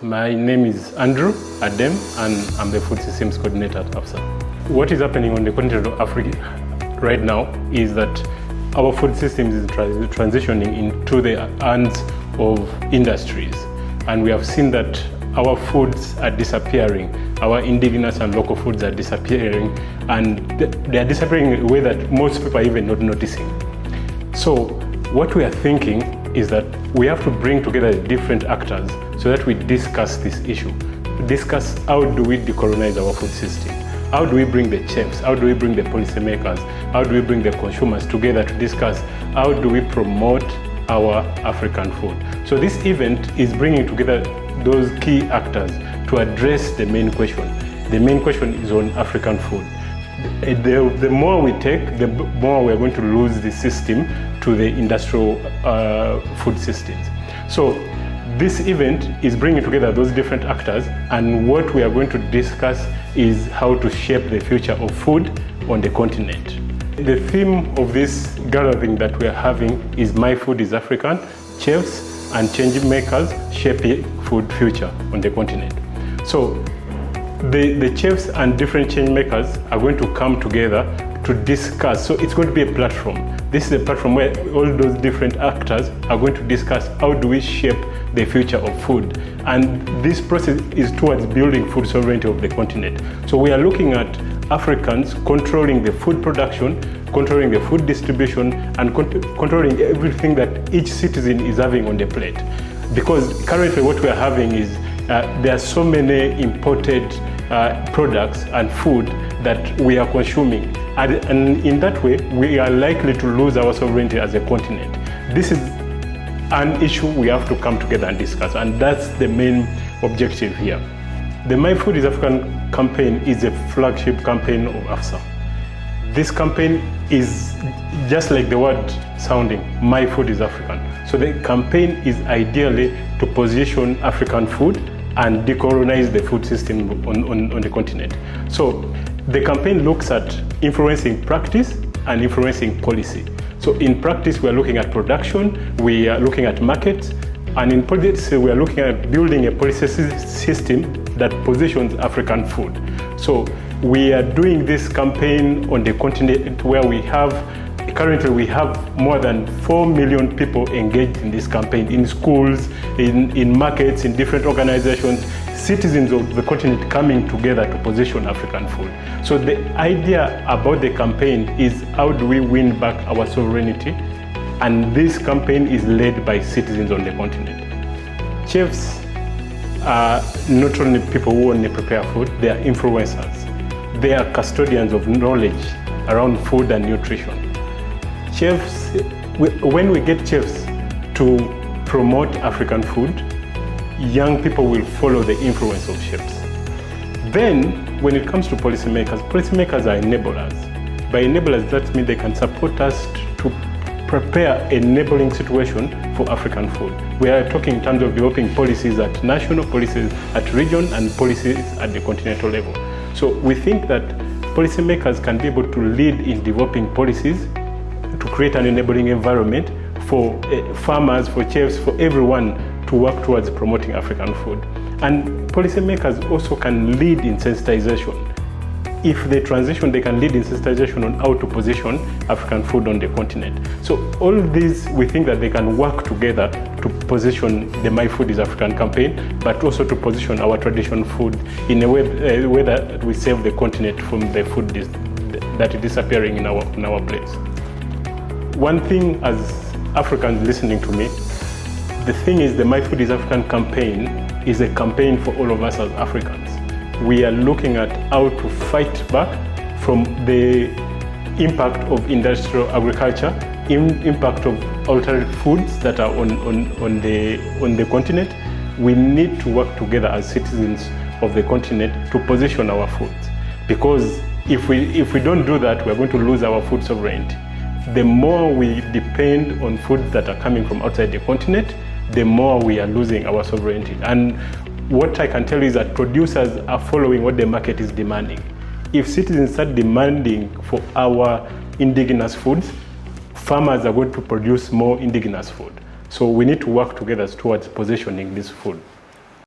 My name is Andrew Adem, and I'm the Food Systems Coordinator at AFSA. What is happening on the continent of Africa right now is that our food systems is transitioning into the hands of industries, and we have seen that our foods are disappearing. Our indigenous and local foods are disappearing, and they are disappearing in a way that most people are even not noticing. So what we are thinking is that we have to bring together different actors so that we discuss this issue. Discuss how do we decolonize our food system? How do we bring the chefs? How do we bring the policymakers? How do we bring the consumers together to discuss how do we promote our African food? So this event is bringing together those key actors to address the main question. The main question is on African food. The more we take, the more we're going to lose the system to the industrial food systems. So this event is bringing together those different actors, and what we are going to discuss is how to shape the future of food on the continent. The theme of this gathering that we are having is My Food is African, Chefs and Change Makers Shaping Food Future on the continent. So the chefs and different change makers are going to come together to discuss. So it's going to be a platform. This is a platform where all those different actors are going to discuss how do we shape the future of food. And this process is towards building food sovereignty of the continent. So we are looking at Africans controlling the food production, controlling the food distribution, and controlling everything that each citizen is having on the plate. Because currently what we are having is there are so many imported products and food that we are consuming. And in that way, we are likely to lose our sovereignty as a continent. This is an issue we have to come together and discuss, and that's the main objective here. The My Food is African campaign is a flagship campaign of AFSA. This campaign is just like the word sounding, My Food is African. So the campaign is ideally to position African food and decolonize the food system on the continent. So the campaign looks at influencing practice and influencing policy. So in practice, we are looking at production, we are looking at markets, and in policy, we are looking at building a policy system that positions African food. So we are doing this campaign on the continent where currently we have more than 4 million people engaged in this campaign, in schools, in markets, in different organizations, citizens of the continent coming together to position African food. So the idea about the campaign is how do we win back our sovereignty, and this campaign is led by citizens on the continent. Chefs are not only people who only prepare food, they are influencers. They are custodians of knowledge around food and nutrition. Chefs, when we get chefs to promote African food, young people will follow the influence of chefs. Then, when it comes to policymakers are enablers. By enablers, that means they can support us to prepare an enabling situation for African food. We are talking in terms of developing policies at national, policies at region, and policies at the continental level. So we think that policymakers can be able to lead in developing policies to create an enabling environment for farmers, for chefs, for everyone to work towards promoting African food. And policymakers also can lead in sensitization. If they transition, they can lead in sensitization on how to position African food on the continent. So all these, we think that they can work together to position the My Food is African campaign, but also to position our traditional food in a way that we save the continent from the food that is disappearing in our plates. One thing, as Africans listening to me, the thing is the My Food is African campaign is a campaign for all of us as Africans. We are looking at how to fight back from the impact of industrial agriculture, impact of alternative foods that are on the continent. We need to work together as citizens of the continent to position our foods. Because if we don't do that, we're going to lose our food sovereignty. The more we depend on foods that are coming from outside the continent, the more we are losing our sovereignty. And what I can tell you is that producers are following what the market is demanding. If citizens start demanding for our indigenous foods, farmers are going to produce more indigenous food. So we need to work together towards positioning this food.